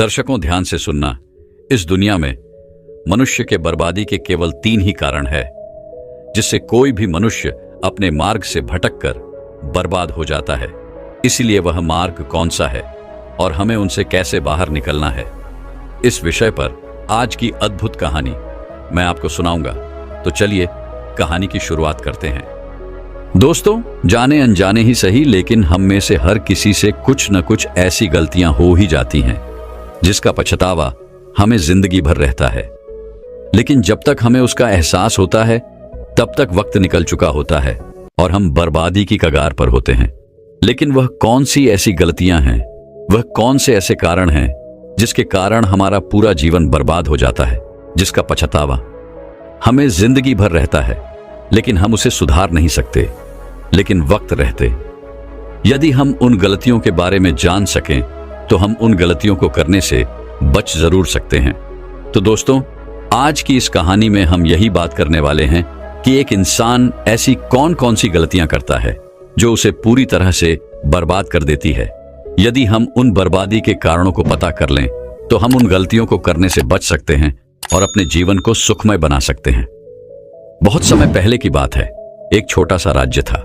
दर्शकों, ध्यान से सुनना। इस दुनिया में मनुष्य के बर्बादी के केवल 3 ही कारण है जिससे कोई भी मनुष्य अपने मार्ग से भटककर बर्बाद हो जाता है। इसीलिए वह मार्ग कौन सा है और हमें उनसे कैसे बाहर निकलना है, इस विषय पर आज की अद्भुत कहानी मैं आपको सुनाऊंगा। तो चलिए कहानी की शुरुआत करते हैं। दोस्तों, जाने अनजाने ही सही, लेकिन हम में से हर किसी से कुछ न कुछ ऐसी गलतियां हो ही जाती हैं जिसका पछतावा हमें जिंदगी भर रहता है। लेकिन जब तक हमें उसका एहसास होता है तब तक वक्त निकल चुका होता है और हम बर्बादी की कगार पर होते हैं। लेकिन वह कौन सी ऐसी गलतियां हैं, वह कौन से ऐसे कारण हैं जिसके कारण हमारा पूरा जीवन बर्बाद हो जाता है, जिसका पछतावा हमें जिंदगी भर रहता है, लेकिन हम उसे सुधार नहीं सकते, लेकिन वक्त रहते यदि हम उन गलतियों के बारे में जान सकें तो हम उन गलतियों को करने से बच जरूर सकते हैं। तो दोस्तों, आज की इस कहानी में हम यही बात करने वाले हैं कि एक इंसान ऐसी कौन कौन सी गलतियां करता है जो उसे पूरी तरह से बर्बाद कर देती है। यदि हम उन बर्बादी के कारणों को पता कर लें तो हम उन गलतियों को करने से बच सकते हैं और अपने जीवन को सुखमय बना सकते हैं। बहुत समय पहले की बात है। एक छोटा सा राज्य था।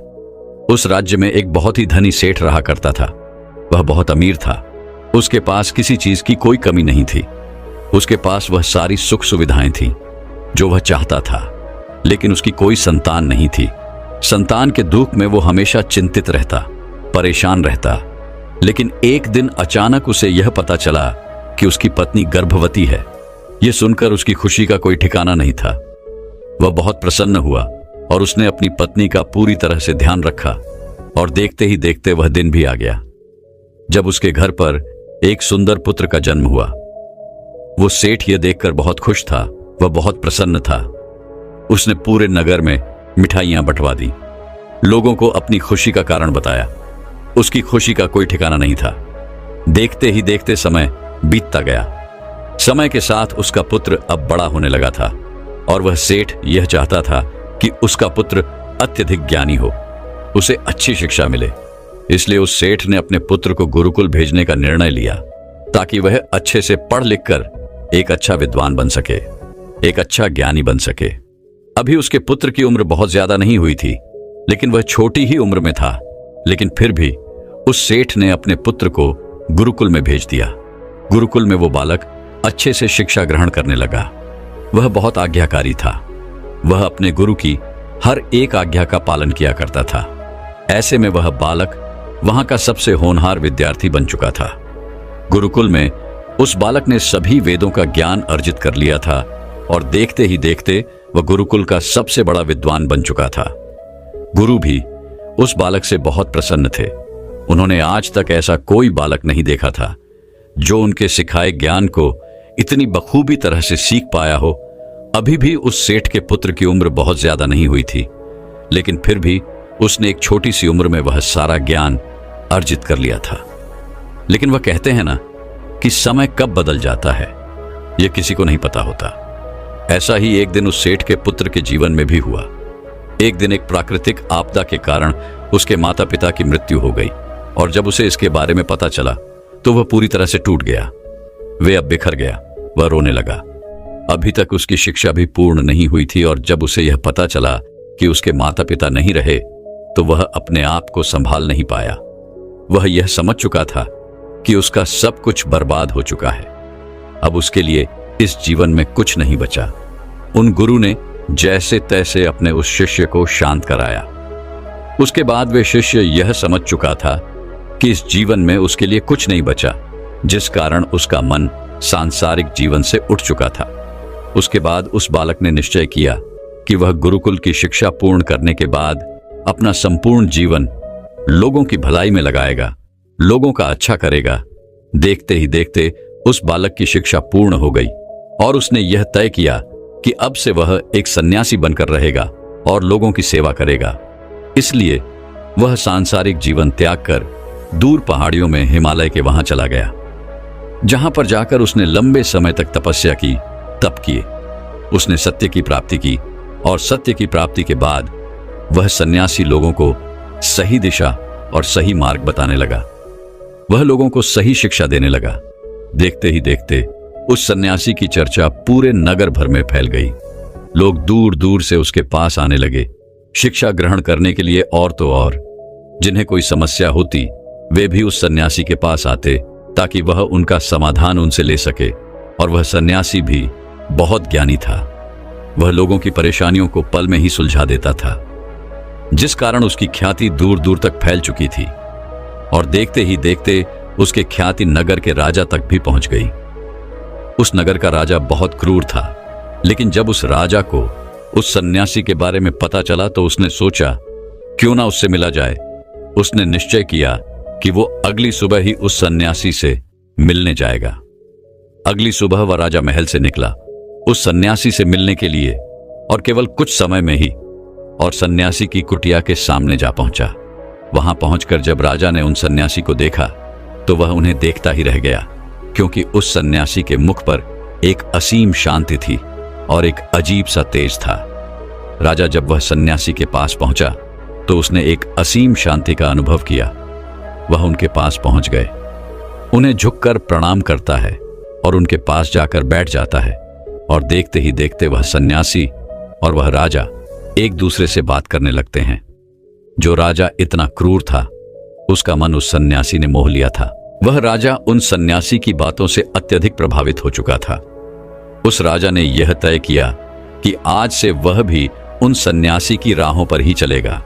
उस राज्य में एक बहुत ही धनी सेठ रहा करता था। वह बहुत अमीर था। उसके पास किसी चीज की कोई कमी नहीं थी। उसके पास वह सारी सुख सुविधाएं थीं जो वह चाहता था, लेकिन उसकी कोई संतान नहीं थी। संतान के दुख में वो हमेशा चिंतित रहता, परेशान रहता। लेकिन एक दिन अचानक उसे यह पता चला कि उसकी पत्नी गर्भवती है। यह सुनकर उसकी खुशी का कोई ठिकाना नहीं था। वह बहुत प्रसन्न हुआ और उसने अपनी पत्नी का पूरी तरह से ध्यान रखा और देखते ही देखते वह दिन भी आ गया जब उसके घर पर एक सुंदर पुत्र का जन्म हुआ। वो सेठ यह देखकर बहुत खुश था, वह बहुत प्रसन्न था। उसने पूरे नगर में मिठाइयां बंटवा दी, लोगों को अपनी खुशी का कारण बताया। उसकी खुशी का कोई ठिकाना नहीं था। देखते ही देखते समय बीतता गया। समय के साथ उसका पुत्र अब बड़ा होने लगा था और वह सेठ यह चाहता था कि उसका पुत्र अत्यधिक ज्ञानी हो, उसे अच्छी शिक्षा मिले। इसलिए उस सेठ ने अपने पुत्र को गुरुकुल भेजने का निर्णय लिया ताकि वह अच्छे से पढ़ लिख कर एक अच्छा विद्वान बन सके, एक अच्छा ज्ञानी बन सके। अभी उसके पुत्र की उम्र बहुत ज्यादा नहीं हुई थी, लेकिन वह छोटी ही उम्र में था। लेकिन फिर भी उस सेठ ने अपने पुत्र को गुरुकुल में भेज दिया। गुरुकुल में वो बालक अच्छे से शिक्षा ग्रहण करने लगा। वह बहुत आज्ञाकारी था। वह अपने गुरु की हर एक आज्ञा का पालन किया करता था। ऐसे में वह बालक वहां का सबसे होनहार विद्यार्थी बन चुका था। गुरुकुल में उस बालक ने सभी वेदों का ज्ञान अर्जित कर लिया था और देखते ही देखते वह गुरुकुल का सबसे बड़ा विद्वान बन चुका था। गुरु भी उस बालक से बहुत प्रसन्न थे। उन्होंने आज तक ऐसा कोई बालक नहीं देखा था जो उनके सिखाए ज्ञान को इतनी बखूबी तरह से सीख पाया हो। अभी भी उस सेठ के पुत्र की उम्र बहुत ज्यादा नहीं हुई थी, लेकिन फिर भी उसने एक छोटी सी उम्र में वह सारा ज्ञान अर्जित कर लिया था। लेकिन वह कहते हैं ना कि समय कब बदल जाता है यह किसी को नहीं पता होता। ऐसा ही एक दिन उस सेठ के पुत्र के जीवन में भी हुआ। एक दिन एक प्राकृतिक आपदा के कारण उसके माता पिता की मृत्यु हो गई और जब उसे इसके बारे में पता चला तो वह पूरी तरह से टूट गया। वह अब बिखर गया। वह रोने लगा। अभी तक उसकी शिक्षा भी पूर्ण नहीं हुई थी और जब उसे यह पता चला कि उसके माता पिता नहीं रहे तो वह अपने आप को संभाल नहीं पाया। वह यह समझ चुका था कि उसका सब कुछ बर्बाद हो चुका है। अब उसके लिए इस जीवन में कुछ नहीं बचा। उन गुरु ने जैसे तैसे अपने उस शिष्य को शांत कराया। उसके बाद वे शिष्य यह समझ चुका था कि इस जीवन में उसके लिए कुछ नहीं बचा, जिस कारण उसका मन सांसारिक जीवन से उठ चुका था। उसके बाद उस बालक ने निश्चय किया कि वह गुरुकुल की शिक्षा पूर्ण करने के बाद अपना संपूर्ण जीवन लोगों की भलाई में लगाएगा, लोगों का अच्छा करेगा। देखते ही देखते उस बालक की शिक्षा पूर्ण हो गई और उसने यह तय किया कि अब से वह एक सन्यासी बनकर रहेगा और लोगों की सेवा करेगा। इसलिए वह सांसारिक जीवन त्याग कर दूर पहाड़ियों में हिमालय के वहां चला गया, जहां पर जाकर उसने लंबे समय तक तपस्या की, तप किए। उसने सत्य की प्राप्ति की और सत्य की प्राप्ति के बाद वह सन्यासी लोगों को सही दिशा और सही मार्ग बताने लगा। वह लोगों को सही शिक्षा देने लगा, देखते ही देखते उस सन्यासी की चर्चा पूरे नगर भर में फैल गई। लोग दूर दूर से उसके पास आने लगे, शिक्षा ग्रहण करने के लिए और तो और। जिन्हें कोई समस्या होती वे भी उस सन्यासी के पास आते ताकि वह उनका समाधान उनसे ले सके। और वह सन्यासी भी बहुत ज्ञानी था। वह लोगों की परेशानियों को पल में ही सुलझा देता था, जिस कारण उसकी ख्याति दूर दूर तक फैल चुकी थी। और देखते ही देखते उसके ख्याति नगर के राजा तक भी पहुंच गई। उस नगर का राजा बहुत क्रूर था, लेकिन जब उस राजा को उस सन्यासी के बारे में पता चला तो उसने सोचा क्यों ना उससे मिला जाए। उसने निश्चय किया कि वो अगली सुबह ही उस सन्यासी से मिलने जाएगा। अगली सुबह वह राजा महल से निकला उस सन्यासी से मिलने के लिए, और केवल कुछ समय में ही और सन्यासी की कुटिया के सामने जा पहुंचा। वहां पहुंचकर जब राजा ने उन सन्यासी को देखा तो वह उन्हें देखता ही रह गया, क्योंकि उस सन्यासी के मुख पर एक असीम शांति थी और एक अजीब सा तेज था। राजा जब वह सन्यासी के पास पहुंचा तो उसने एक असीम शांति का अनुभव किया। वह उनके पास पहुंच गए, उन्हें झुककर प्रणाम करता है और उनके पास जाकर बैठ जाता है। और देखते ही देखते वह सन्यासी और वह राजा एक दूसरे से बात करने लगते हैं। जो राजा इतना क्रूर था उसका मन उस सन्यासी ने मोह लिया था। वह राजा उन सन्यासी की बातों से अत्यधिक प्रभावित हो चुका था। उस राजा ने यह तय किया कि आज से वह भी उन सन्यासी की राहों पर ही चलेगा।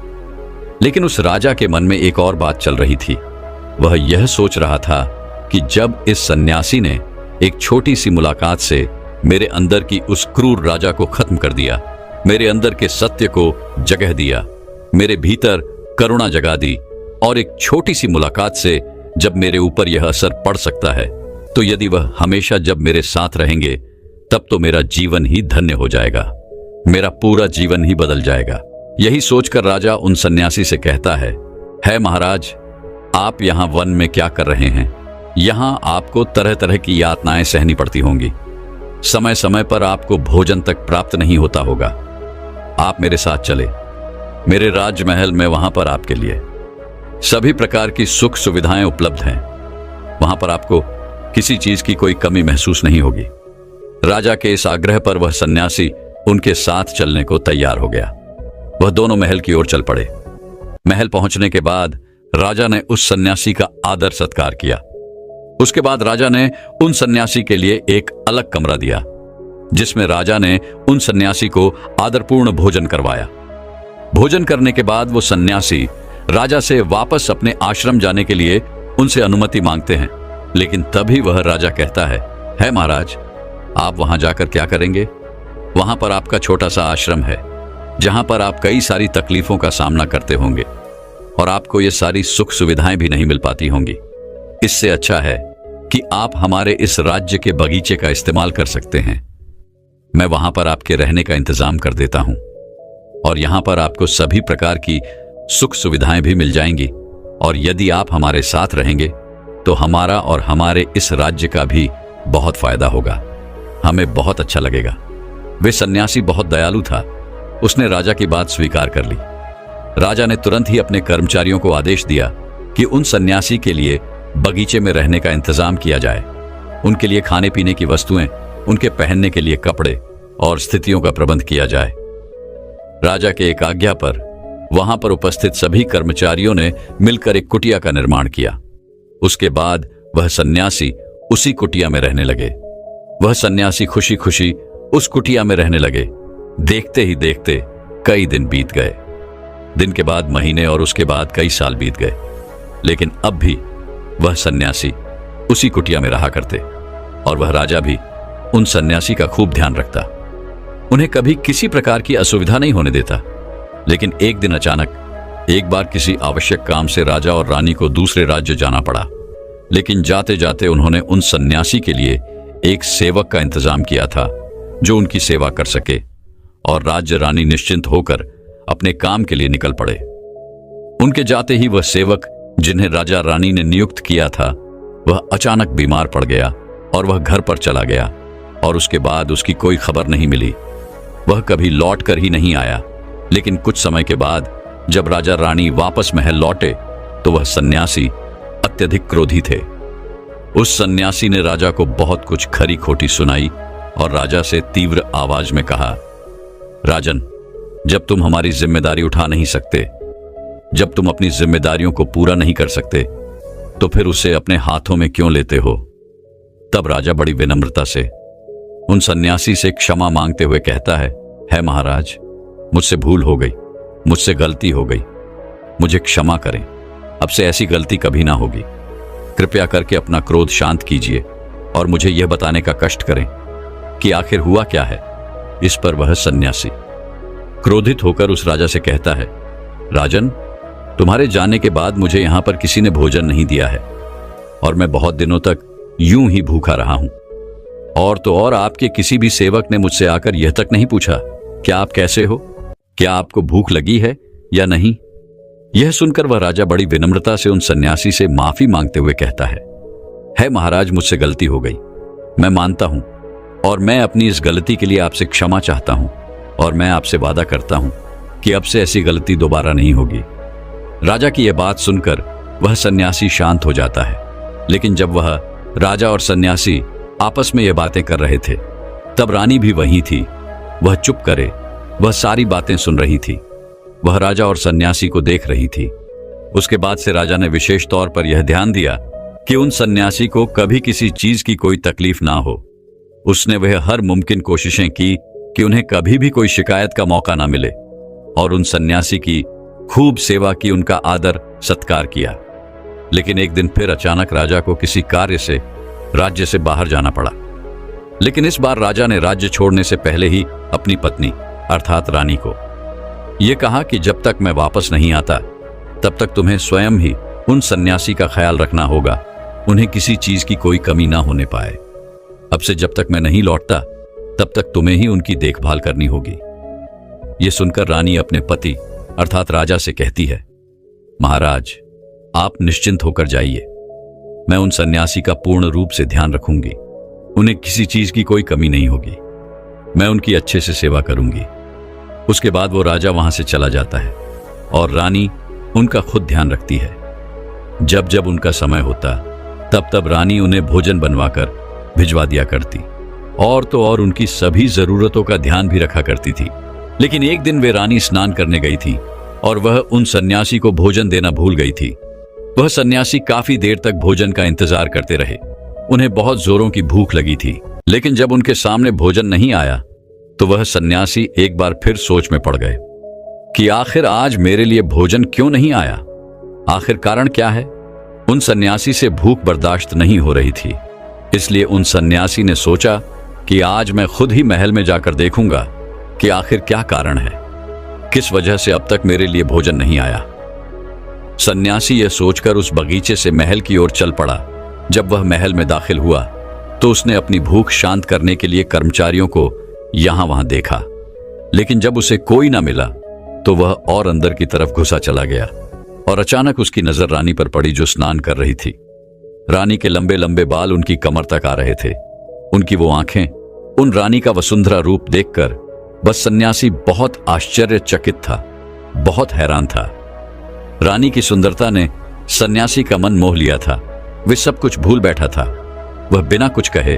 लेकिन उस राजा के मन में एक और बात चल रही थी। वह यह सोच रहा था कि जब इस सन्यासी ने एक छोटी सी मुलाकात से मेरे अंदर की उस क्रूर राजा को खत्म कर दिया, मेरे अंदर के सत्य को जगह दिया, मेरे भीतर करुणा जगा दी, और एक छोटी सी मुलाकात से जब मेरे ऊपर यह असर पड़ सकता है तो यदि वह हमेशा जब मेरे साथ रहेंगे तब तो मेरा जीवन ही धन्य हो जाएगा, मेरा पूरा जीवन ही बदल जाएगा। यही सोचकर राजा उन सन्यासी से कहता है महाराज, आप यहाँ वन में क्या कर रहे हैं? यहाँ आपको तरह तरह की यातनाएं सहनी पड़ती होंगी। समय समय पर आपको भोजन तक प्राप्त नहीं होता होगा। आप मेरे साथ चले, मेरे राजमहल में वहां पर आपके लिए सभी प्रकार की सुख सुविधाएं उपलब्ध हैं। वहां पर आपको किसी चीज की कोई कमी महसूस नहीं होगी। राजा के इस आग्रह पर वह सन्यासी उनके साथ चलने को तैयार हो गया। वह दोनों महल की ओर चल पड़े। महल पहुंचने के बाद राजा ने उस सन्यासी का आदर सत्कार किया। उसके बाद राजा ने उन सन्यासी के लिए एक अलग कमरा दिया, जिसमें राजा ने उन सन्यासी को आदरपूर्ण भोजन करवाया। भोजन करने के बाद वो सन्यासी राजा से वापस अपने आश्रम जाने के लिए उनसे अनुमति मांगते हैं। लेकिन तभी वह राजा कहता है महाराज, आप वहां जाकर क्या करेंगे? वहां पर आपका छोटा सा आश्रम है, जहां पर आप कई सारी तकलीफों का सामना करते होंगे और आपको ये सारी सुख सुविधाएं भी नहीं मिल पाती होंगी। इससे अच्छा है कि आप हमारे इस राज्य के बगीचे का इस्तेमाल कर सकते हैं। मैं वहां पर आपके रहने का इंतजाम कर देता हूं और यहां पर आपको सभी प्रकार की सुख सुविधाएं भी मिल जाएंगी। और यदि आप हमारे साथ रहेंगे तो हमारा और हमारे इस राज्य का भी बहुत फायदा होगा, हमें बहुत अच्छा लगेगा। वे सन्यासी बहुत दयालु था। उसने राजा की बात स्वीकार कर ली। राजा ने तुरंत ही अपने कर्मचारियों को आदेश दिया कि उन सन्यासी के लिए बगीचे में रहने का इंतजाम किया जाए। उनके लिए खाने पीने की वस्तुएं, उनके पहनने के लिए कपड़े और स्थितियों का प्रबंध किया जाए। राजा के एक आज्ञा पर वहां पर उपस्थित सभी कर्मचारियों ने मिलकर एक कुटिया का निर्माण किया। उसके बाद वह सन्यासी उसी कुटिया में रहने लगे। वह सन्यासी खुशी खुशी उस कुटिया में रहने लगे। देखते ही देखते कई दिन बीत गए। दिन के बाद महीने और उसके बाद कई साल बीत गए, लेकिन अब भी वह सन्यासी उसी कुटिया में रहा करते और वह राजा भी उन सन्यासी का खूब ध्यान रखता। उन्हें कभी किसी प्रकार की असुविधा नहीं होने देता। लेकिन एक दिन अचानक एक बार किसी आवश्यक काम से राजा और रानी को दूसरे राज्य जाना पड़ा। लेकिन जाते जाते उन्होंने उन सन्यासी के लिए एक सेवक का इंतजाम किया था जो उनकी सेवा कर सके, और राज्य रानी निश्चिंत होकर अपने काम के लिए निकल पड़े। उनके जाते ही वह सेवक जिन्हें राजा रानी ने नियुक्त किया था वह अचानक बीमार पड़ गया और वह घर पर चला गया और उसके बाद उसकी कोई खबर नहीं मिली। वह कभी लौट कर ही नहीं आया। लेकिन कुछ समय के बाद जब राजा रानी वापस महल लौटे तो वह सन्यासी अत्यधिक क्रोधी थे। उस सन्यासी ने राजा को बहुत कुछ खरी खोटी सुनाई और राजा से तीव्र आवाज में कहा, राजन, जब तुम हमारी जिम्मेदारी उठा नहीं सकते, जब तुम अपनी जिम्मेदारियों को पूरा नहीं कर सकते, तो फिर उसे अपने हाथों में क्यों लेते हो? तब राजा बड़ी विनम्रता से उन सन्यासी से क्षमा मांगते हुए कहता है महाराज, मुझसे भूल हो गई, मुझसे गलती हो गई, मुझे क्षमा करें, अब से ऐसी गलती कभी ना होगी। कृपया करके अपना क्रोध शांत कीजिए और मुझे यह बताने का कष्ट करें कि आखिर हुआ क्या है। इस पर वह सन्यासी क्रोधित होकर उस राजा से कहता है, राजन, तुम्हारे जाने के बाद मुझे यहां पर किसी ने भोजन नहीं दिया है और मैं बहुत दिनों तक यूं ही भूखा रहा हूं। और तो और आपके किसी भी सेवक ने मुझसे आकर यह तक नहीं पूछा क्या आप कैसे हो, क्या आपको भूख लगी है या नहीं। यह सुनकर वह राजा बड़ी विनम्रता से उन सन्यासी से माफी मांगते हुए कहता है महाराज, मुझसे गलती हो गई, मैं मानता हूं और मैं अपनी इस गलती के लिए आपसे क्षमा चाहता हूं और मैं आपसे वादा करता हूं कि अब से ऐसी गलती दोबारा नहीं होगी। राजा की यह बात सुनकर वह सन्यासी शांत हो जाता है। लेकिन जब वह राजा और सन्यासी आपस में यह बातें कर रहे थे, तब रानी भी वहीं थी। वह चुप करे, वह सारी बातें सुन रही थी, वह राजा और सन्यासी को देख रही थी। उसके बाद से राजा ने विशेष तौर पर यह ध्यान दिया कि उन सन्यासी को कभी किसी चीज की कोई तकलीफ ना हो। उसने वह हर मुमकिन कोशिशें की कि उन्हें कभी भी कोई शिकायत का मौका ना मिले और उन सन्यासी की खूब सेवा की, उनका आदर सत्कार किया। लेकिन एक दिन फिर अचानक राजा को किसी कार्य से राज्य से बाहर जाना पड़ा। लेकिन इस बार राजा ने राज्य छोड़ने से पहले ही अपनी पत्नी अर्थात रानी को यह कहा कि जब तक मैं वापस नहीं आता तब तक तुम्हें स्वयं ही उन सन्यासी का ख्याल रखना होगा, उन्हें किसी चीज की कोई कमी ना होने पाए। अब से जब तक मैं नहीं लौटता तब तक तुम्हें ही उनकी देखभाल करनी होगी। यह सुनकर रानी अपने पति अर्थात राजा से कहती है, महाराज, आप निश्चिंत होकर जाइए, मैं उन सन्यासी का पूर्ण रूप से ध्यान रखूंगी, उन्हें किसी चीज की कोई कमी नहीं होगी, मैं उनकी अच्छे से सेवा करूंगी। उसके बाद वो राजा वहां से चला जाता है और रानी उनका खुद ध्यान रखती है। जब जब उनका समय होता तब तब रानी उन्हें भोजन बनवाकर भिजवा दिया करती और तो और उनकी सभी जरूरतों का ध्यान भी रखा करती थी। लेकिन एक दिन वे रानी स्नान करने गई थी और वह उन सन्यासी को भोजन देना भूल गई थी। वह सन्यासी काफी देर तक भोजन का इंतजार करते रहे। उन्हें बहुत जोरों की भूख लगी थी, लेकिन जब उनके सामने भोजन नहीं आया तो वह सन्यासी एक बार फिर सोच में पड़ गए कि आखिर आज मेरे लिए भोजन क्यों नहीं आया, आखिर कारण क्या है। उन सन्यासी से भूख बर्दाश्त नहीं हो रही थी, इसलिए उन सन्यासी ने सोचा कि आज मैं खुद ही महल में जाकर देखूंगा कि आखिर क्या कारण है, किस वजह से अब तक मेरे लिए भोजन नहीं आया। सन्यासी यह सोचकर उस बगीचे से महल की ओर चल पड़ा। जब वह महल में दाखिल हुआ तो उसने अपनी भूख शांत करने के लिए कर्मचारियों को यहां वहां देखा, लेकिन जब उसे कोई ना मिला तो वह और अंदर की तरफ घुसा चला गया और अचानक उसकी नजर रानी पर पड़ी जो स्नान कर रही थी। रानी के लंबे लंबे बाल उनकी कमर तक आ रहे थे, उनकी वो आंखें, उन रानी का वसुंधरा रूप देखकर बस सन्यासी बहुत आश्चर्यचकित था, बहुत हैरान था। रानी की सुंदरता ने सन्यासी का मन मोह लिया था। वे सब कुछ भूल बैठा था। वह बिना कुछ कहे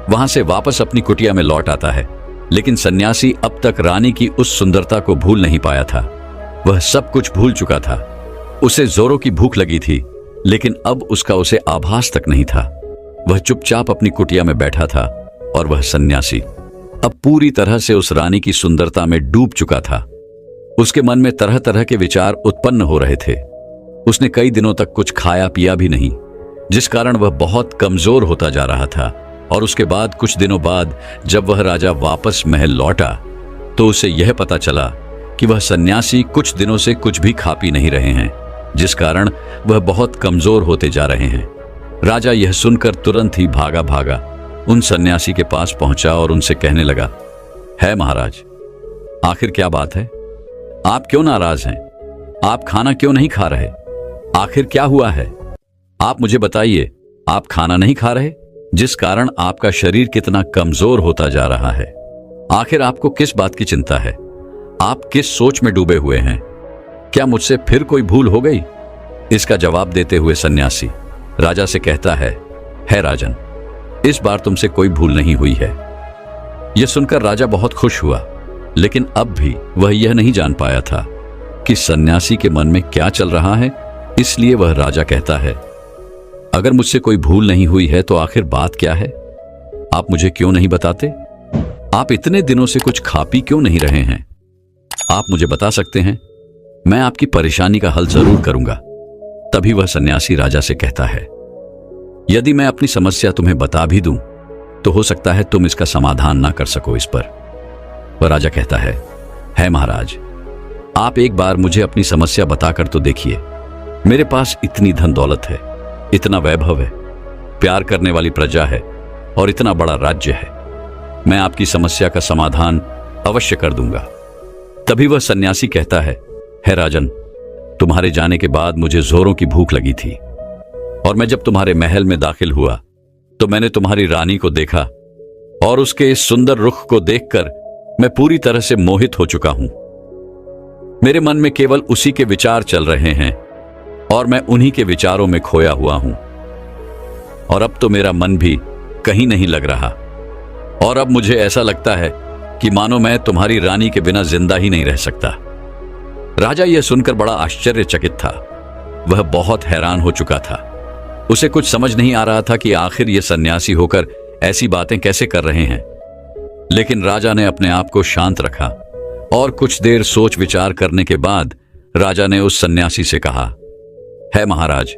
वहां से वापस अपनी कुटिया में लौट आता है, लेकिन सन्यासी अब तक रानी की उस सुंदरता को भूल नहीं पाया था। वह सब कुछ भूल चुका था। उसे जोरों की भूख लगी थी, लेकिन अब उसका उसे आभास तक नहीं था। वह चुपचाप अपनी कुटिया में बैठा था और वह सन्यासी अब पूरी तरह से उस रानी की सुंदरता में डूब चुका था। उसके मन में तरह तरह के विचार उत्पन्न हो रहे थे। उसने कई दिनों तक कुछ खाया पिया भी नहीं, जिस कारण वह बहुत कमजोर होता जा रहा था। और उसके बाद कुछ दिनों बाद जब वह राजा वापस महल लौटा तो उसे यह पता चला कि वह सन्यासी कुछ दिनों से कुछ भी खा पी नहीं रहे हैं, जिस कारण वह बहुत कमजोर होते जा रहे हैं। राजा यह सुनकर तुरंत ही भागा भागा उन सन्यासी के पास पहुंचा और उनसे कहने लगा, है महाराज, आखिर क्या बात है, आप क्यों नाराज हैं, आप खाना क्यों नहीं खा रहे, आखिर क्या हुआ है, आप मुझे बताइए। आप खाना नहीं खा रहे, जिस कारण आपका शरीर कितना कमजोर होता जा रहा है। आखिर आपको किस बात की चिंता है, आप किस सोच में डूबे हुए हैं, क्या मुझसे फिर कोई भूल हो गई। इसका जवाब देते हुए सन्यासी राजा से कहता है, है राजन, इस बार तुमसे कोई भूल नहीं हुई है। यह सुनकर राजा बहुत खुश हुआ, लेकिन अब भी वह यह नहीं जान पाया था कि सन्यासी के मन में क्या चल रहा है। इसलिए वह राजा कहता है, अगर मुझसे कोई भूल नहीं हुई है तो आखिर बात क्या है? आप मुझे क्यों नहीं बताते? आप इतने दिनों से कुछ खा पी क्यों नहीं रहे हैं? आप मुझे बता सकते हैं, मैं आपकी परेशानी का हल जरूर करूंगा। तभी वह सन्यासी राजा से कहता है, यदि मैं अपनी समस्या तुम्हें बता भी दूं तो हो सकता है तुम इसका समाधान ना कर सको इस पर। वह राजा कहता है महाराज, आप एक बार मुझे अपनी समस्या बताकर तो देखिए। मेरे पास इतनी धन दौलत है, इतना वैभव है, प्यार करने वाली प्रजा है और इतना बड़ा राज्य है। मैं आपकी समस्या का समाधान अवश्य कर दूंगा। तभी वह सन्यासी कहता है राजन, तुम्हारे जाने के बाद मुझे जोरों की भूख लगी थी और मैं जब तुम्हारे महल में दाखिल हुआ तो मैंने तुम्हारी रानी को देखा और उसके इस सुंदर रुख को देखकर मैं पूरी तरह से मोहित हो चुका हूं। मेरे मन में केवल उसी के विचार चल रहे हैं और मैं उन्हीं के विचारों में खोया हुआ हूं। और अब तो मेरा मन भी कहीं नहीं लग रहा और अब मुझे ऐसा लगता है कि मानो मैं तुम्हारी रानी के बिना जिंदा ही नहीं रह सकता। राजा यह सुनकर बड़ा आश्चर्यचकित था। वह बहुत हैरान हो चुका था। उसे कुछ समझ नहीं आ रहा था कि आखिर यह सन्यासी होकर ऐसी बातें कैसे कर रहे हैं। लेकिन राजा ने अपने आप को शांत रखा और कुछ देर सोच विचार करने के बाद राजा ने उस सन्यासी से कहा, है महाराज,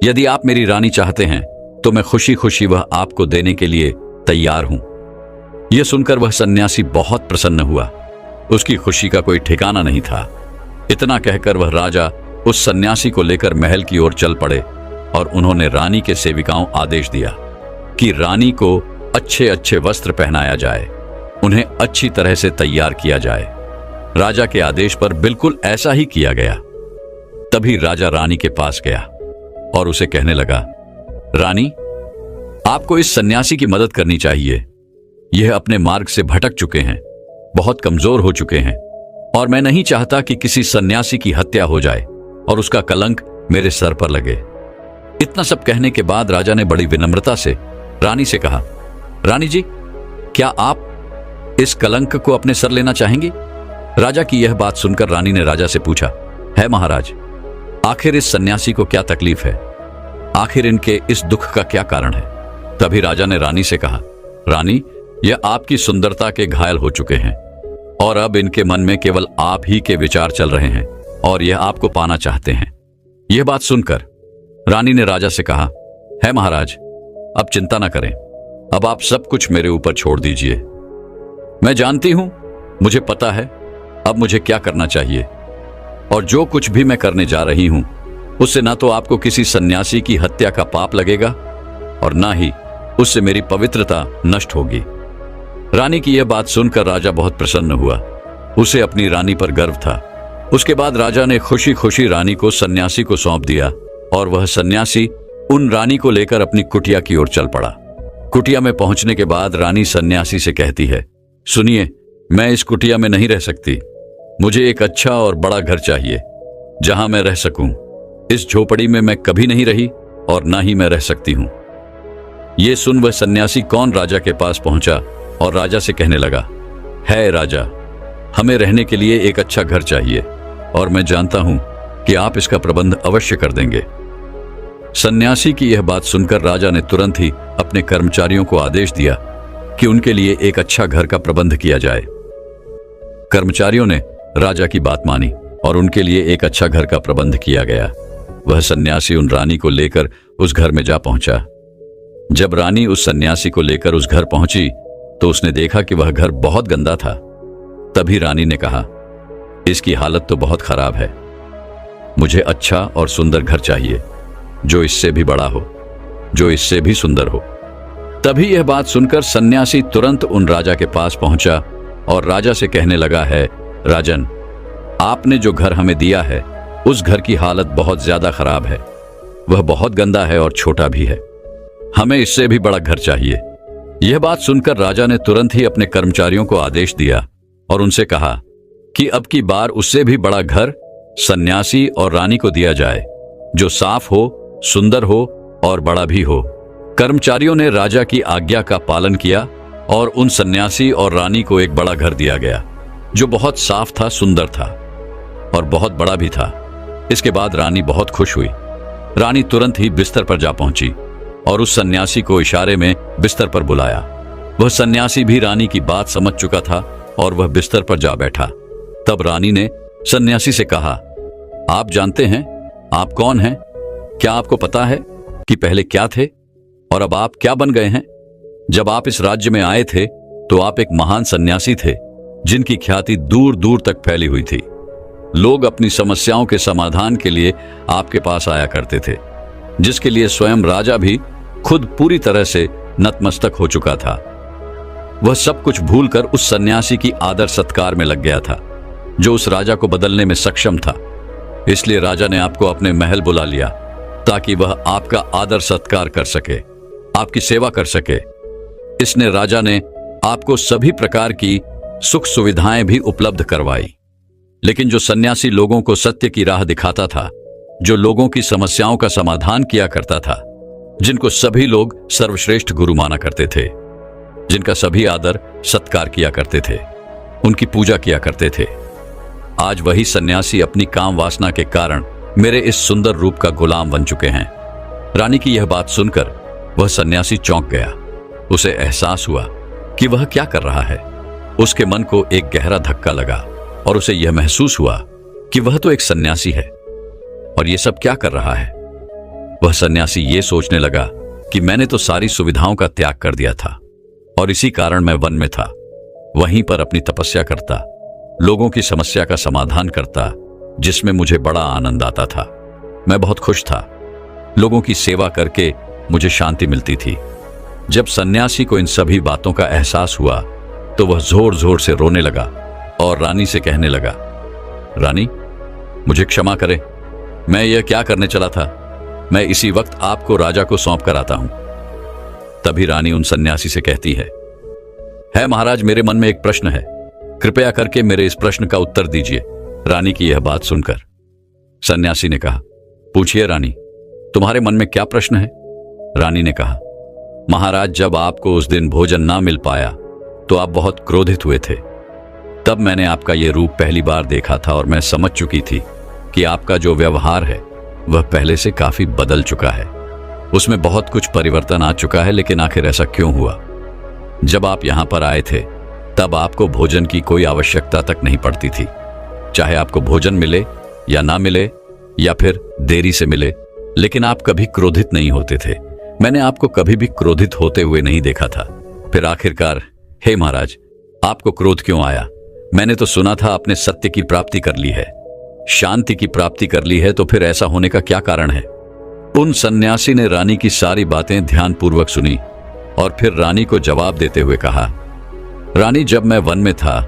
यदि आप मेरी रानी चाहते हैं तो मैं खुशी खुशी वह आपको देने के लिए तैयार हूं। यह सुनकर वह सन्यासी बहुत प्रसन्न हुआ। उसकी खुशी का कोई ठिकाना नहीं था। इतना कहकर वह राजा उस सन्यासी को लेकर महल की ओर चल पड़े और उन्होंने रानी के सेविकाओं आदेश दिया कि रानी को अच्छे अच्छे वस्त्र पहनाया जाए, उन्हें अच्छी तरह से तैयार किया जाए। राजा के आदेश पर बिल्कुल ऐसा ही किया गया। तभी राजा रानी के पास गया और उसे कहने लगा, रानी, आपको इस सन्यासी की मदद करनी चाहिए। यह अपने मार्ग से भटक चुके हैं, बहुत कमजोर हो चुके हैं और मैं नहीं चाहता कि किसी सन्यासी की हत्या हो जाए और उसका कलंक मेरे सर पर लगे। इतना सब कहने के बाद राजा ने बड़ी विनम्रता से रानी से कहा, रानी जी, क्या आप इस कलंक को अपने सर लेना चाहेंगी? राजा की यह बात सुनकर रानी ने राजा से पूछा, है महाराज, आखिर इस सन्यासी को क्या तकलीफ है? आखिर इनके इस दुख का क्या कारण है? तभी राजा ने रानी से कहा, रानी, यह आपकी सुंदरता के घायल हो चुके हैं और अब इनके मन में केवल आप ही के विचार चल रहे हैं और यह आपको पाना चाहते हैं। यह बात सुनकर रानी ने राजा से कहा, है महाराज, अब चिंता ना करें, अब आप सब कुछ मेरे ऊपर छोड़ दीजिए। मैं जानती हूं, मुझे पता है अब मुझे क्या करना चाहिए और जो कुछ भी मैं करने जा रही हूं उससे ना तो आपको किसी सन्यासी की हत्या का पाप लगेगा और ना ही उससे मेरी पवित्रता नष्ट होगी। रानी की यह बात सुनकर राजा बहुत प्रसन्न हुआ। उसे अपनी रानी पर गर्व था। उसके बाद राजा ने खुशी खुशी रानी को सन्यासी को सौंप दिया और वह सन्यासी उन रानी को लेकर अपनी कुटिया की ओर चल पड़ा। कुटिया में पहुंचने के बाद रानी सन्यासी से कहती है, सुनिए, मैं इस कुटिया में नहीं रह सकती। मुझे एक अच्छा और बड़ा घर चाहिए जहां मैं रह सकूं। इस झोपड़ी में मैं कभी नहीं रही और ना ही मैं रह सकती हूं। यह सुन वह सन्यासी कौन राजा के पास पहुंचा और राजा से कहने लगा, है राजा, हमें रहने के लिए एक अच्छा घर चाहिए और मैं जानता हूं कि आप इसका प्रबंध अवश्य कर देंगे। सन्यासी की यह बात सुनकर राजा ने तुरंत ही अपने कर्मचारियों को आदेश दिया कि उनके लिए एक अच्छा घर का प्रबंध किया जाए। कर्मचारियों ने राजा की बात मानी और उनके लिए एक अच्छा घर का प्रबंध किया गया। वह सन्यासी उन रानी को लेकर उस घर में जा पहुंचा। जब रानी उस सन्यासी को लेकर उस घर पहुंची तो उसने देखा कि वह घर बहुत गंदा था। तभी रानी ने कहा, इसकी हालत तो बहुत खराब है। मुझे अच्छा और सुंदर घर चाहिए जो इससे भी बड़ा हो, जो इससे भी सुंदर हो। तभी यह बात सुनकर सन्यासी तुरंत उन राजा के पास पहुंचा और राजा से कहने लगा, है राजन, आपने जो घर हमें दिया है उस घर की हालत बहुत ज्यादा खराब है। वह बहुत गंदा है और छोटा भी है। हमें इससे भी बड़ा घर चाहिए। यह बात सुनकर राजा ने तुरंत ही अपने कर्मचारियों को आदेश दिया और उनसे कहा कि अब की बार उससे भी बड़ा घर सन्यासी और रानी को दिया जाए, जो साफ हो, सुंदर हो और बड़ा भी हो। कर्मचारियों ने राजा की आज्ञा का पालन किया और उन सन्यासी और रानी को एक बड़ा घर दिया गया जो बहुत साफ था, सुंदर था और बहुत बड़ा भी था। इसके बाद रानी बहुत खुश हुई। रानी तुरंत ही बिस्तर पर जा पहुंची और उस सन्यासी को इशारे में बिस्तर पर बुलाया। वह सन्यासी भी रानी की बात समझ चुका था और वह बिस्तर पर जा बैठा। तब रानी ने सन्यासी से कहा, आप जानते हैं आप कौन हैं? क्या आपको पता है कि पहले क्या थे और अब आप क्या बन गए हैं? जब आप इस राज्य में आए थे तो आप एक महान सन्यासी थे जिनकी ख्याति दूर दूर तक फैली हुई थी। लोग अपनी समस्याओं के समाधान के लिए आपके पास आया करते थे, जिसके लिए स्वयं राजा भी खुद पूरी तरह से नतमस्तक हो चुका था। वह सब कुछ भूलकर उस सन्यासी की आदर सत्कार में लग गया था जो उस राजा को बदलने में सक्षम था। इसलिए राजा ने आपको अपने महल बुला लिया ताकि वह आपका आदर सत्कार कर सके, आपकी सेवा कर सके। इसने राजा ने आपको सभी प्रकार की सुख सुविधाएं भी उपलब्ध करवाई। लेकिन जो सन्यासी लोगों को सत्य की राह दिखाता था, जो लोगों की समस्याओं का समाधान किया करता था, जिनको सभी लोग सर्वश्रेष्ठ गुरु माना करते थे, जिनका सभी आदर सत्कार किया करते थे, उनकी पूजा किया करते थे, आज वही सन्यासी अपनी काम वासना के कारण मेरे इस सुंदर रूप का गुलाम बन चुके हैं। रानी की यह बात सुनकर वह सन्यासी चौंक गया। उसे एहसास हुआ कि वह क्या कर रहा है। उसके मन को एक गहरा धक्का लगा और उसे यह महसूस हुआ कि वह तो एक सन्यासी है और यह सब क्या कर रहा है। वह सन्यासी ये सोचने लगा कि मैंने तो सारी सुविधाओं का त्याग कर दिया था और इसी कारण मैं वन में था, वहीं पर अपनी तपस्या करता, लोगों की समस्या का समाधान करता, जिसमें मुझे बड़ा आनंद आता था। मैं बहुत खुश था। लोगों की सेवा करके मुझे शांति मिलती थी। जब सन्यासी को इन सभी बातों का एहसास हुआ तो वह जोर जोर से रोने लगा और रानी से कहने लगा, रानी, मुझे क्षमा करें, मैं यह क्या करने चला था। मैं इसी वक्त आपको राजा को सौंप कर आता हूं। तभी रानी उन सन्यासी से कहती है महाराज, मेरे मन में एक प्रश्न है, कृपया करके मेरे इस प्रश्न का उत्तर दीजिए। रानी की यह बात सुनकर सन्यासी ने कहा, पूछिए रानी, तुम्हारे मन में क्या प्रश्न है? रानी ने कहा, महाराज, जब आपको उस दिन भोजन ना मिल पाया तो आप बहुत क्रोधित हुए थे। तब मैंने आपका यह रूप पहली बार देखा था और मैं समझ चुकी थी कि आपका जो व्यवहार है वह पहले से काफी बदल चुका है, उसमें बहुत कुछ परिवर्तन आ चुका है। लेकिन आखिर ऐसा क्यों हुआ? जब आप यहां पर आए थे तब आपको भोजन की कोई आवश्यकता तक नहीं पड़ती थी। चाहे आपको भोजन मिले या ना मिले या फिर देरी से मिले, लेकिन आप कभी क्रोधित नहीं होते थे। मैंने आपको कभी भी क्रोधित होते हुए नहीं देखा था। फिर आखिरकार हे महाराज, आपको क्रोध क्यों आया? मैंने तो सुना था आपने सत्य की प्राप्ति कर ली है, शांति की प्राप्ति कर ली है, तो फिर ऐसा होने का क्या कारण है? उन सन्यासी ने रानी की सारी बातें ध्यानपूर्वक सुनी और फिर रानी को जवाब देते हुए कहा, रानी, जब मैं वन में था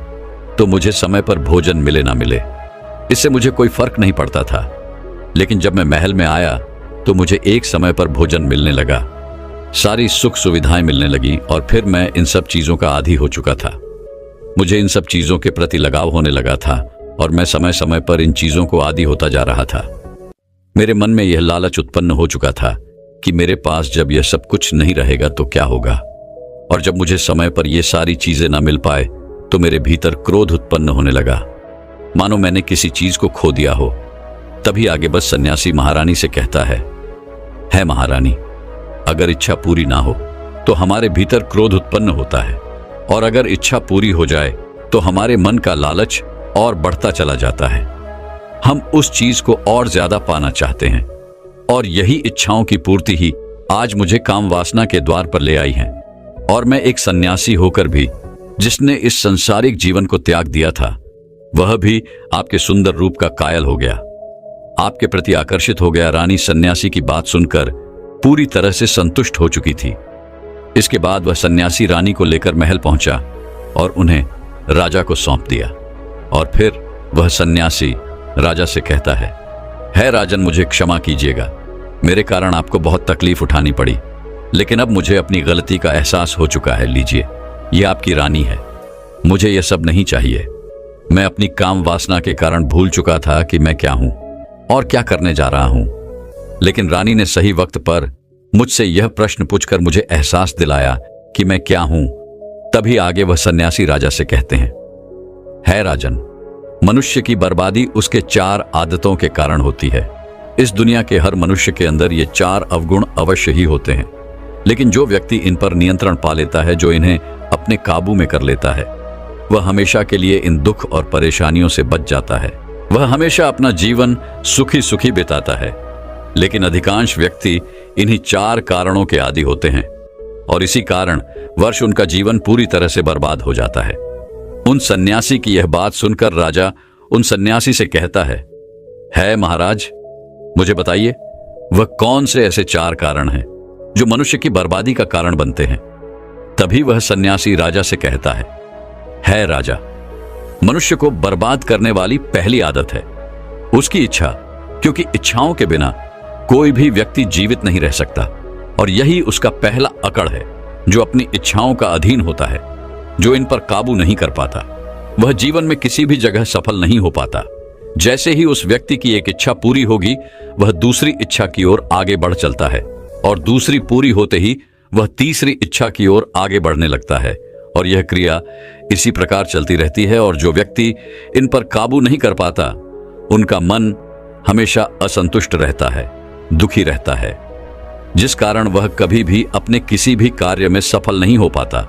तो मुझे समय पर भोजन मिले ना मिले, इससे मुझे कोई फर्क नहीं पड़ता था। लेकिन जब मैं महल में आया तो मुझे एक समय पर भोजन मिलने लगा, सारी सुख सुविधाएं मिलने लगी और फिर मैं इन सब चीजों का आदी हो चुका था। मुझे इन सब चीजों के प्रति लगाव होने लगा था और मैं समय समय पर इन चीजों को आदी होता जा रहा था। मेरे मन में यह लालच उत्पन्न हो चुका था कि मेरे पास जब यह सब कुछ नहीं रहेगा तो क्या होगा, और जब मुझे समय पर यह सारी चीजें ना मिल पाए तो मेरे भीतर क्रोध उत्पन्न होने लगा, मानो मैंने किसी चीज को खो दिया हो। तभी आगे बस सन्यासी महारानी से कहता है महारानी, अगर इच्छा पूरी ना हो तो हमारे भीतर क्रोध उत्पन्न होता है, और अगर इच्छा पूरी हो जाए तो हमारे मन का लालच और बढ़ता चला जाता है। हम उस चीज को और ज्यादा पाना चाहते हैं, और यही इच्छाओं की पूर्ति ही आज मुझे काम वासना के द्वार पर ले आई है। और मैं एक सन्यासी होकर भी, जिसने इस संसारिक जीवन को त्याग दिया था, वह भी आपके सुंदर रूप का कायल हो गया, आपके प्रति आकर्षित हो गया। रानी सन्यासी की बात सुनकर पूरी तरह से संतुष्ट हो चुकी थी। इसके बाद वह सन्यासी रानी को लेकर महल पहुंचा और उन्हें राजा को सौंप दिया। और फिर वह सन्यासी राजा से कहता है राजन, मुझे क्षमा कीजिएगा, मेरे कारण आपको बहुत तकलीफ उठानी पड़ी, लेकिन अब मुझे अपनी गलती का एहसास हो चुका है। लीजिए, ये आपकी रानी है। मुझे यह सब नहीं चाहिए। मैं अपनी काम वासना के कारण भूल चुका था कि मैं क्या हूं और क्या करने जा रहा हूं। लेकिन रानी ने सही वक्त पर मुझसे यह प्रश्न पूछकर मुझे एहसास दिलाया कि मैं क्या हूं। तभी आगे वह सन्यासी राजा से कहते हैं, है राजन, मनुष्य की बर्बादी उसके 4 आदतों के कारण होती है। इस दुनिया के हर मनुष्य के अंदर ये 4 अवगुण अवश्य ही होते हैं, लेकिन जो व्यक्ति इन पर नियंत्रण पा लेता है, जो इन्हें अपने काबू में कर लेता है, वह हमेशा के लिए इन दुख और परेशानियों से बच जाता है। वह हमेशा अपना जीवन सुखी सुखी बिताता है। लेकिन अधिकांश व्यक्ति इन्हीं 4 कारणों के आदी होते हैं और इसी कारण वर्ष उनका जीवन पूरी तरह से बर्बाद हो जाता है। उन सन्यासी की यह बात सुनकर राजा उन सन्यासी से कहता है महाराज, मुझे बताइए वह कौन से ऐसे 4 कारण हैं जो मनुष्य की बर्बादी का कारण बनते हैं। तभी वह सन्यासी राजा से कहता है राजा, मनुष्य को बर्बाद करने वाली पहली आदत है उसकी इच्छा, क्योंकि इच्छाओं के बिना कोई भी व्यक्ति जीवित नहीं रह सकता और यही उसका पहला अकड़ है। जो अपनी इच्छाओं का अधीन होता है, जो इन पर काबू नहीं कर पाता, वह जीवन में किसी भी जगह सफल नहीं हो पाता। जैसे ही उस व्यक्ति की एक इच्छा पूरी होगी, वह दूसरी इच्छा की ओर आगे बढ़ चलता है और दूसरी पूरी होते ही वह तीसरी इच्छा की ओर आगे बढ़ने लगता है और यह क्रिया इसी प्रकार चलती रहती है। और जो व्यक्ति इन पर काबू नहीं कर पाता, उनका मन हमेशा असंतुष्ट रहता है, दुखी रहता है, जिस कारण वह कभी भी अपने किसी भी कार्य में सफल नहीं हो पाता,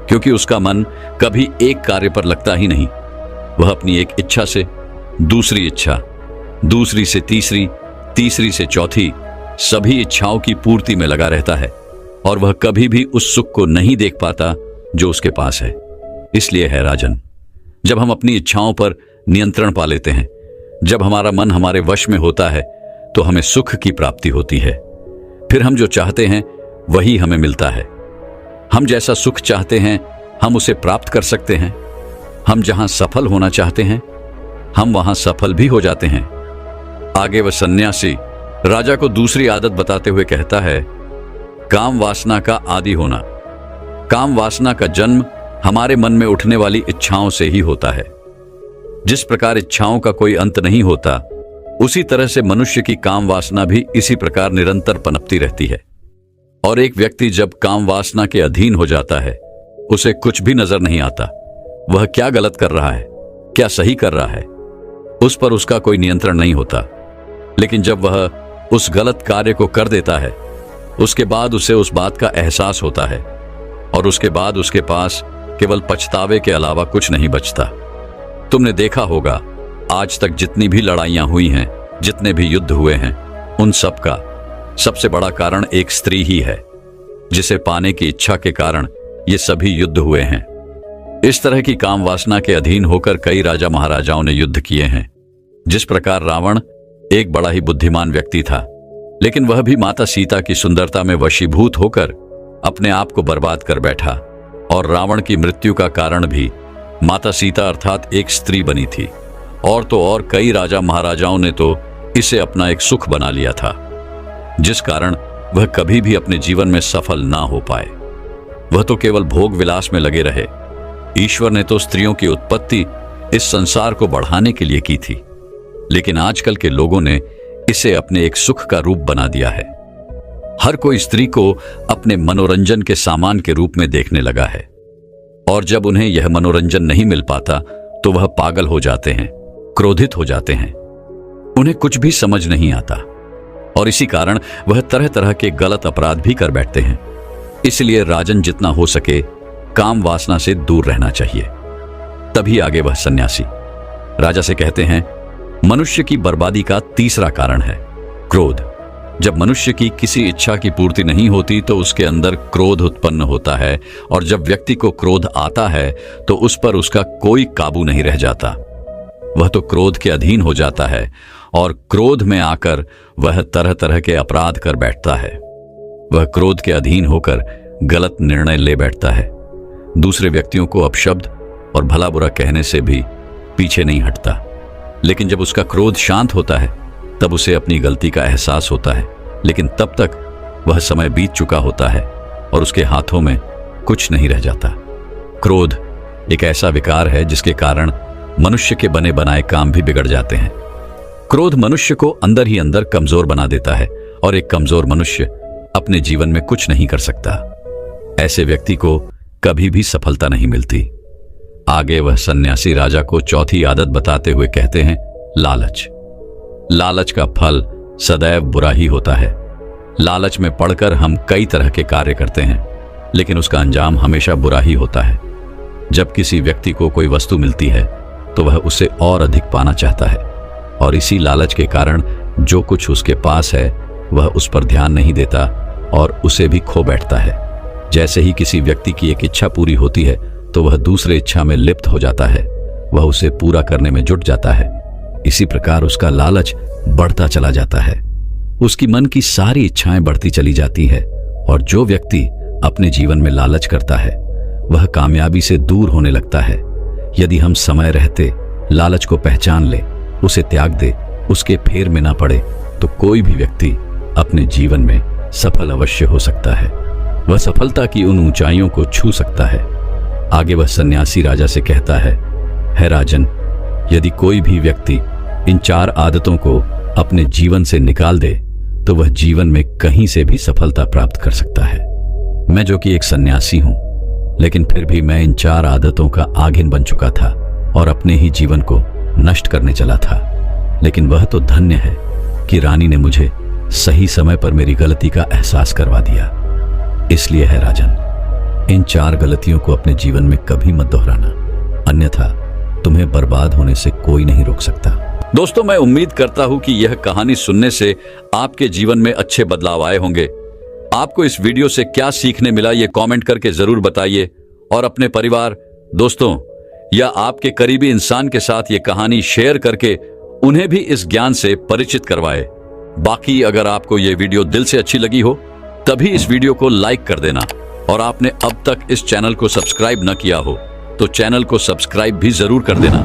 क्योंकि उसका मन कभी एक कार्य पर लगता ही नहीं। वह अपनी एक इच्छा से दूसरी इच्छा, दूसरी से तीसरी, तीसरी से चौथी, सभी इच्छाओं की पूर्ति में लगा रहता है और वह कभी भी उस सुख को नहीं देख पाता जो उसके पास है। इसलिए है राजन, जब हम अपनी इच्छाओं पर नियंत्रण पा लेते हैं, जब हमारा मन हमारे वश में होता है, तो हमें सुख की प्राप्ति होती है। फिर हम जो चाहते हैं वही हमें मिलता है। हम जैसा सुख चाहते हैं हम उसे प्राप्त कर सकते हैं। हम जहां सफल होना चाहते हैं हम वहां सफल भी हो जाते हैं। आगे वह सन्यासी राजा को दूसरी आदत बताते हुए कहता है, काम वासना का आदी होना। काम वासना का जन्म हमारे मन में उठने वाली इच्छाओं से ही होता है। जिस प्रकार इच्छाओं का कोई अंत नहीं होता, उसी तरह से मनुष्य की काम वासना भी इसी प्रकार निरंतर पनपती रहती है। और एक व्यक्ति जब काम वासना के अधीन हो जाता है, उसे कुछ भी नजर नहीं आता। वह क्या गलत कर रहा है, क्या सही कर रहा है, उस पर उसका कोई नियंत्रण नहीं होता। लेकिन जब वह उस गलत कार्य को कर देता है, उसके बाद उसे उस बात का एहसास होता है और उसके बाद उसके पास केवल पछतावे के अलावा कुछ नहीं बचता। तुमने देखा होगा, आज तक जितनी भी लड़ाइयां हुई हैं, जितने भी युद्ध हुए हैं, उन सब का सबसे बड़ा कारण एक स्त्री ही है, जिसे पाने की इच्छा के कारण ये सभी युद्ध हुए हैं। इस तरह की काम वासना के अधीन होकर कई राजा महाराजाओं ने युद्ध किए हैं। जिस प्रकार रावण एक बड़ा ही बुद्धिमान व्यक्ति था, लेकिन वह भी माता सीता की सुंदरता में वशीभूत होकर अपने आप को बर्बाद कर बैठा और रावण की मृत्यु का कारण भी माता सीता अर्थात एक स्त्री बनी थी। और तो और कई राजा महाराजाओं ने तो इसे अपना एक सुख बना लिया था, जिस कारण वह कभी भी अपने जीवन में सफल ना हो पाए। वह तो केवल भोग विलास में लगे रहे। ईश्वर ने तो स्त्रियों की उत्पत्ति इस संसार को बढ़ाने के लिए की थी, लेकिन आजकल के लोगों ने इसे अपने एक सुख का रूप बना दिया है। हर कोई स्त्री को अपने मनोरंजन के सामान के रूप में देखने लगा है और जब उन्हें यह मनोरंजन नहीं मिल पाता तो वह पागल हो जाते हैं, क्रोधित हो जाते हैं। उन्हें कुछ भी समझ नहीं आता और इसी कारण वह तरह तरह के गलत अपराध भी कर बैठते हैं। इसलिए राजन, जितना हो सके काम वासना से दूर रहना चाहिए। तभी आगे वह सन्यासी राजा से कहते हैं, मनुष्य की बर्बादी का तीसरा कारण है क्रोध। जब मनुष्य की किसी इच्छा की पूर्ति नहीं होती तो उसके अंदर क्रोध उत्पन्न होता है और जब व्यक्ति को क्रोध आता है तो उस पर उसका कोई काबू नहीं रह जाता। वह तो क्रोध के अधीन हो जाता है और क्रोध में आकर वह तरह तरह के अपराध कर बैठता है। वह क्रोध के अधीन होकर गलत निर्णय ले बैठता है। दूसरे व्यक्तियों को अपशब्द और भला बुरा कहने से भी पीछे नहीं हटता। लेकिन जब उसका क्रोध शांत होता है तब उसे अपनी गलती का एहसास होता है, लेकिन तब तक वह समय बीत चुका होता है और उसके हाथों में कुछ नहीं रह जाता। क्रोध एक ऐसा विकार है जिसके कारण मनुष्य के बने बनाए काम भी बिगड़ जाते हैं। क्रोध मनुष्य को अंदर ही अंदर कमजोर बना देता है और एक कमजोर मनुष्य अपने जीवन में कुछ नहीं कर सकता। ऐसे व्यक्ति को कभी भी सफलता नहीं मिलती। आगे वह सन्यासी राजा को चौथी आदत बताते हुए कहते हैं, लालच। लालच का फल सदैव बुरा ही होता है। लालच में पड़कर हम कई तरह के कार्य करते हैं, लेकिन उसका अंजाम हमेशा बुरा ही होता है। जब किसी व्यक्ति को कोई वस्तु मिलती है तो वह उसे और अधिक पाना चाहता है, और इसी लालच के कारण जो कुछ उसके पास है वह उस पर ध्यान नहीं देता और उसे भी खो बैठता है। जैसे ही किसी व्यक्ति की एक इच्छा पूरी होती है तो वह दूसरे इच्छा में लिप्त हो जाता है, वह उसे पूरा करने में जुट जाता है। इसी प्रकार उसका लालच बढ़ता चला जाता है। उसकी मन की सारी इच्छाएं बढ़ती चली जाती है, और जो व्यक्ति अपने जीवन में लालच करता है वह कामयाबी से दूर होने लगता है। यदि हम समय रहते लालच को पहचान ले, उसे त्याग दे, उसके फेर में ना पड़े, तो कोई भी व्यक्ति अपने जीवन में सफल अवश्य हो सकता है। वह सफलता की उन ऊंचाइयों को छू सकता है। आगे वह सन्यासी राजा से कहता है राजन, यदि कोई भी व्यक्ति इन 4 आदतों को अपने जीवन से निकाल दे तो वह जीवन में कहीं से भी सफलता प्राप्त कर सकता है। मैं जो कि एक सन्यासी हूं, लेकिन फिर भी मैं इन 4 आदतों का आगिन बन चुका था और अपने ही जीवन को नष्ट करने चला था। लेकिन वह तो धन्य है कि रानी ने मुझे सही समय पर मेरी गलती का एहसास करवा दिया। इसलिए है राजन, इन 4 गलतियों को अपने जीवन में कभी मत दोहराना, अन्यथा तुम्हें बर्बाद होने से कोई नहीं रोक सकता। दोस्तों, मैं उम्मीद करता हूं कि यह कहानी सुनने से आपके जीवन में अच्छे बदलाव आए होंगे। आपको इस वीडियो से क्या सीखने मिला ये कमेंट करके जरूर बताइए, और अपने परिवार, दोस्तों या आपके करीबी इंसान के साथ ये कहानी शेयर करके उन्हें भी इस ज्ञान से परिचित करवाए। बाकी अगर आपको ये वीडियो दिल से अच्छी लगी हो तभी इस वीडियो को लाइक कर देना, और आपने अब तक इस चैनल को सब्सक्राइब न किया हो तो चैनल को सब्सक्राइब भी जरूर कर देना।